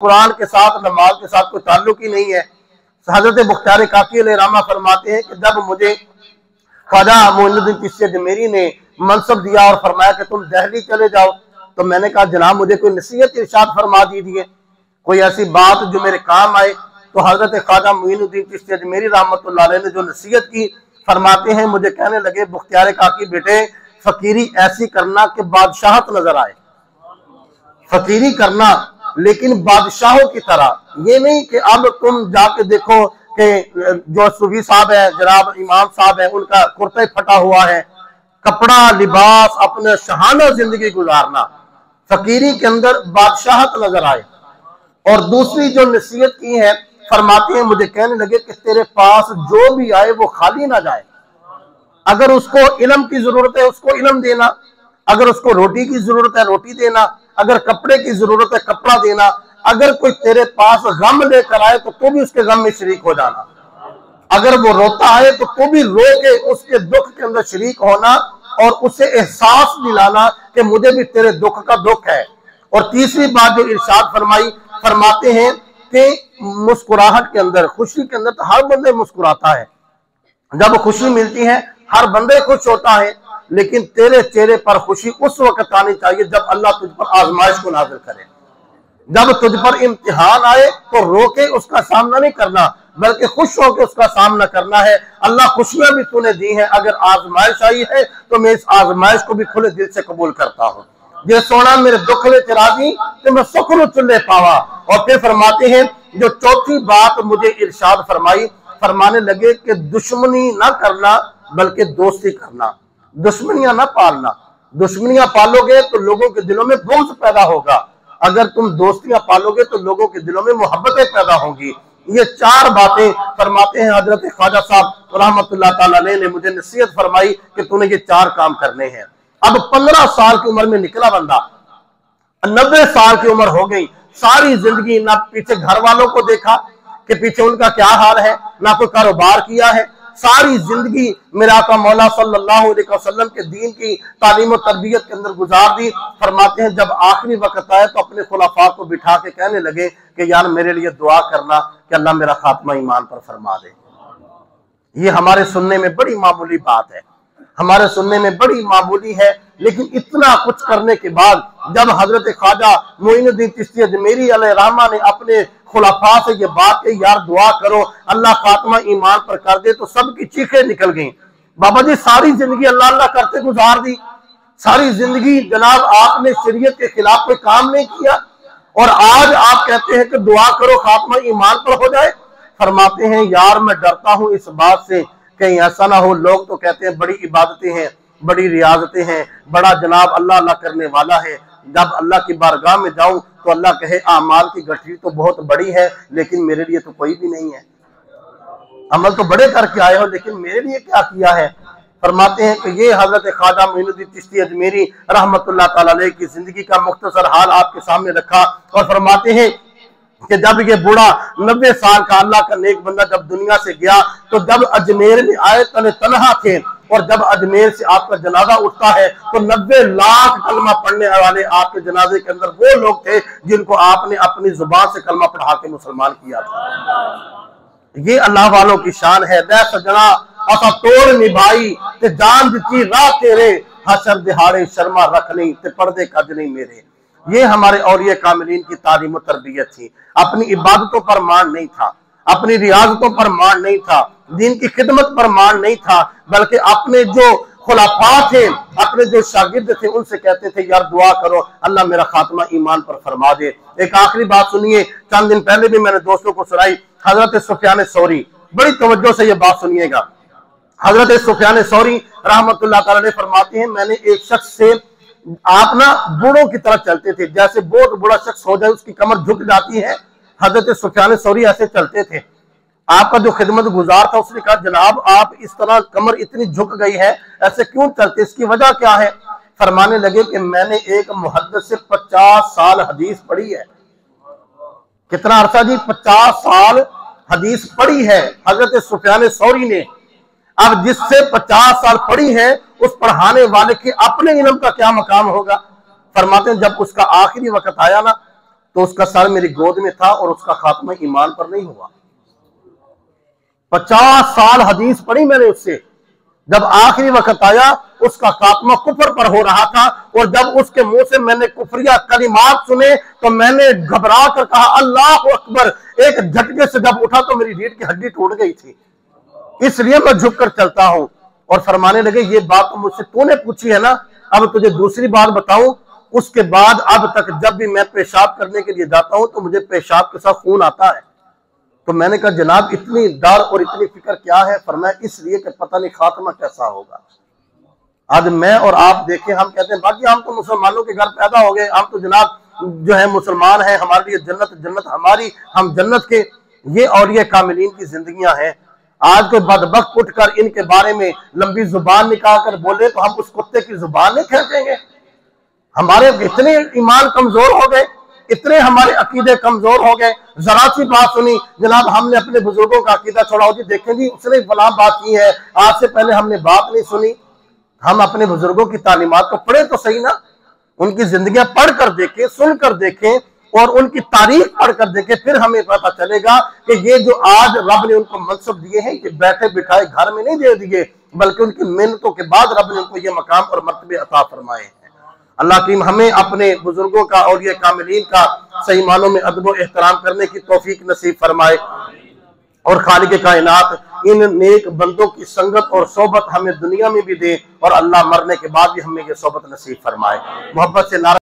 कुरान के साथ नमाज के साथ कोई ताल्लुक ही नहीं है। हजरत मुख्तार काकी अलैहिर्रहमा फरमाते हैं कि जब मुझे ख्वाजा मोइनुद्दीन चिश्ती अजमेरी ने मनसब दिया और फरमाया कि तुम दिल्ली चले जाओ, तो मैंने कहा जनाब मुझे कोई नसीहत इरशाद फरमा दीजिए, कोई ऐसी बात जो मेरे काम आए। तो हजरत ख्वाजा मोइनुद्दीन चिश्ती अजमेरी रहमतुल्लाह अलैह ने जो नसीहत की फरमाते हैं, मुझे कहने लगे मुख्तार काकी बेटे फकीरी ऐसी करना कि बादशाहत नजर आए, फकीरी करना लेकिन बादशाहों की तरह। ये नहीं कि अब तुम जाके देखो कि जो सूफी साहब है जनाब इमाम साहब है उनका कुर्ता फटा हुआ है, कपड़ा लिबास अपने शहाना जिंदगी गुजारना, फकीरी के अंदर बादशाहत नजर आए। और दूसरी जो नसीहत की है फरमाते हैं, मुझे कहने लगे कि तेरे पास जो भी आए वो खाली ना जाए। अगर उसको इल्म की जरूरत है उसको इल्म देना, अगर उसको रोटी की जरूरत है रोटी देना, अगर कपड़े की जरूरत है कपड़ा देना। अगर कोई तेरे पास गम लेकर आए तो तू भी उसके गम में शरीक हो जाना। अगर वो रोता है तो तू भी रो के उसके दुख के अंदर शरीक होना और उसे एहसास दिलाना कि मुझे भी तेरे दुख का दुख है। और तीसरी बात जो इरशाद फरमाते हैं कि मुस्कुराहट के अंदर, खुशी के अंदर तो हर बंदे मुस्कुराता है, जब खुशी मिलती है हर बंदे खुश होता है, लेकिन तेरे चेहरे पर खुशी उस वक्त आनी चाहिए जब अल्लाह तुझ पर आजमाइश को नाज़िल करे। जब तुझ पर इम्तिहान आए तो रोके उसका सामना नहीं करना, बल्कि खुश होकर उसका सामना करना है। अल्लाह खुशियां भी तूने दी हैं, अगर आजमाइश आई है तो मैं इस आजमाइश को भी खुले दिल से कबूल करता हूँ। जे सोना मेरे दुख में राजी तो मैं सुख नु चुल्ले पावा। और फिर फरमाते हैं जो चौथी बात मुझे इरशाद फरमाई, फरमाने लगे कि दुश्मनी ना करना बल्कि दोस्ती करना, दुश्मनियां ना पालना। दुश्मनियां पालोगे तो लोगों के दिलों में बोझ पैदा होगा, अगर तुम दोस्तियां पालोगे तो लोगों के दिलों में मोहब्बतें पैदा होंगी। ये चार बातें फरमाते हैं हजरत ख्वाजा साहब रहमतुल्लाह ताला अलैह ने मुझे नसीहत फरमाई कि तूने ये चार काम करने हैं। अब 15 साल की उम्र में निकला बंदा, 90 साल की उम्र हो गई, सारी जिंदगी ना पीछे घर वालों को देखा कि पीछे उनका क्या हाल है, ना कोई कारोबार किया है, सारी जिंदगी मेरा आका मौला सल्लल्लाहु अलैहि वसल्लम के दीन की तालीम और तरबियत के अंदर गुजार दी। फरमाते हैं जब आखिरी वक्त आया तो अपने खुलाफा को बिठा के कहने लगे कि यार मेरे लिए दुआ करना कि अल्लाह मेरा खात्मा ईमान पर फरमा दे। ये हमारे सुनने में बड़ी मामूली बात है, हमारे सुनने में बड़ी मामूली है, लेकिन इतना कुछ करने के बाद जब हजरत ख्वाजा मोइनुद्दीन चिश्ती अजमेरी अलैहिर्रहमा ने अपने खुलाफा से ये बात कही, यार दुआ करो अल्लाह खात्मा ईमान पर कर दे, तो सबकी चीखें निकल गईं। बाबा जी सारी जिंदगी अल्लाह अल्लाह करते गुजार दी, सारी जिंदगी जनाब आपने शरीयत के खिलाफ कोई काम नहीं किया और आज आप कहते हैं कि दुआ करो खात्मा ईमान पर हो जाए। फरमाते हैं यार मैं डरता हूं इस बात से कहीं ऐसा ना हो, लोग तो कहते हैं बड़ी इबादतें हैं, बड़ी रियाजतें हैं, बड़ा जनाब अल्लाह अल्लाह करने वाला है, जब अल्लाह की बारगाह में जाऊं तो अल्लाह कहे आमाल की गठरी तो बहुत बड़ी है लेकिन मेरे लिए तो कोई भी नहीं है, अमल तो बड़े करके आए हो लेकिन मेरे लिए क्या किया है। फरमाते हैं कि ये हजरत ख्वाजा मोइनुद्दीन चिश्ती अजमेरी रहमतुल्लाह ताला अलैह की जिंदगी का मुख्तसर हाल आपके सामने रखा। और फरमाते हैं कि जब ये बूढ़ा 90 साल का अल्लाह का नेक बंदा जब दुनिया से गया तो जब अजमेर में आए तन्हा थे, और जब अजमेर से आपका जनाजा उठता है तो 90 लाख कलमा पढ़ने वाले आपके जनाजे के अंदर वो लोग थे जिनको आपने अपनी जुबान से कलमा पढ़ा के मुसलमान किया था। ये अल्लाह वालों की शान है। दै सजना असा तोड़ निभाई ते जान दी राह तेरे, हशर दिहाड़े शर्मा रख नहीं ते पर्दे कज नहीं मेरे। ये हमारे औलिया कामिलीन की तालीम और तरबियत थी। अपनी इबादतों पर मान नहीं था, अपनी रियाजतों पर मान नहीं था, दीन की खिदमत पर मान नहीं था, बल्कि अपने जो खुलाफा थे, अपने जो शागिर्द थे उनसे कहते थे यार दुआ करो अल्लाह मेरा खात्मा ईमान पर फरमा दे। एक आखिरी बात सुनिए, चंद दिन पहले भी मैंने दोस्तों को सुनाई, हजरत सुफियान सौरी, बड़ी तवज्जो से ये बात सुनिएगा। हजरत सुफियान सौरी रहमतुल्लाह ताला अलैह फरमाते हैं मैंने एक शख्स से, आप ना बूढ़ों की तरह चलते थे, जैसे बहुत बड़ा शख्स हो जाए उसकी कमर झुक जाती है, हजरत सुफियान सौरी ऐसे चलते थे। आपका जो खिदमत गुजार था उसने कहा जनाब आप इस तरह कमर इतनी झुक गई है, ऐसे क्यों चलते, इसकी वजह क्या है। फरमाने लगे कि मैंने एक मुहद्दिस से 50 साल हदीस पढ़ी है। कितना अरसा जी, 50 साल हदीस पढ़ी है हजरत सुफियान सौरी ने। अब जिससे 50 साल पढ़ी है उस पढ़ाने वाले के अपने इल्म का क्या मकाम होगा। फरमाते हैं जब उसका आखिरी वक्त आया ना तो उसका सर मेरी गोद में था और उसका खात्मा ईमान पर नहीं हुआ। 50 साल हदीस पढ़ी मैंने उससे। जब आखिरी वक्त आया उसका खात्मा कुफर पर हो रहा था, और जब उसके मुंह से मैंने कुफरिया कलिमात सुने तो मैंने घबरा कर कहा अल्लाह अकबर। एक झटके से जब उठा तो मेरी रीढ़ की हड्डी टूट गई थी, इसलिए मैं झुक कर चलता हूं। और फरमाने लगे ये बात तो मुझसे तूने पूछी है ना, अब तुझे दूसरी बात बताऊं। उसके बाद अब तक जब भी मैं पेशाब करने के लिए जाता हूं तो मुझे पेशाब के साथ खून आता है। तो मैंने कहा जनाब इतनी डर और इतनी फिक्र क्या है? फरमाया इसलिए कि पता नहीं खात्मा कैसा होगा। आज मैं और आप देखें, हम कहते हैं बाकी हम तो मुसलमानों के घर पैदा हो गए, हम तो जनाब जो है मुसलमान हैं, हमारे लिए जन्नत जन्नत हमारी, हम जन्नत के। ये औलिया कामिलीन की जिंदगियां हैं। आज कोई बदबख्त उठकर इनके बारे में लंबी जुबान निकाल कर बोले तो हम उस कुत्ते की जुबान नहीं खींचेंगे। हमारे इतने ईमान कमजोर हो गए, इतने हमारे अकीदे कमजोर हो गए। जरा सी बात सुनी जनाब हमने अपने बुजुर्गों का अकीदा छोड़ा, जी देखें जी उसने फलां बात की है, आज से पहले हमने बात नहीं सुनी। हम अपने बुजुर्गों की तालीमात को पढ़े तो सही ना, उनकी जिंदगियां पढ़ कर देखें, सुन कर देखें और उनकी तारीख पढ़ कर देखें, फिर हमें पता चलेगा कि ये जो आज रब ने उनको मनसब दिए हैं ये बैठे बिठाए घर में नहीं दे दिए, बल्कि उनकी मेहनतों के बाद रब ने उनको ये मकाम और मर्तबे अता फरमाए हैं। अल्लाह करीम हमें अपने बुजुर्गों का और ये कामिलीन का सही मानों में अदब और एहतराम करने की तौफीक नसीब फरमाए, और खालिक कायनात इन नेक बंदों की संगत और सोबत हमें दुनिया में भी दे, और अल्लाह मरने के बाद भी हमें ये सोबत नसीब फरमाए। मोहब्बत से नारा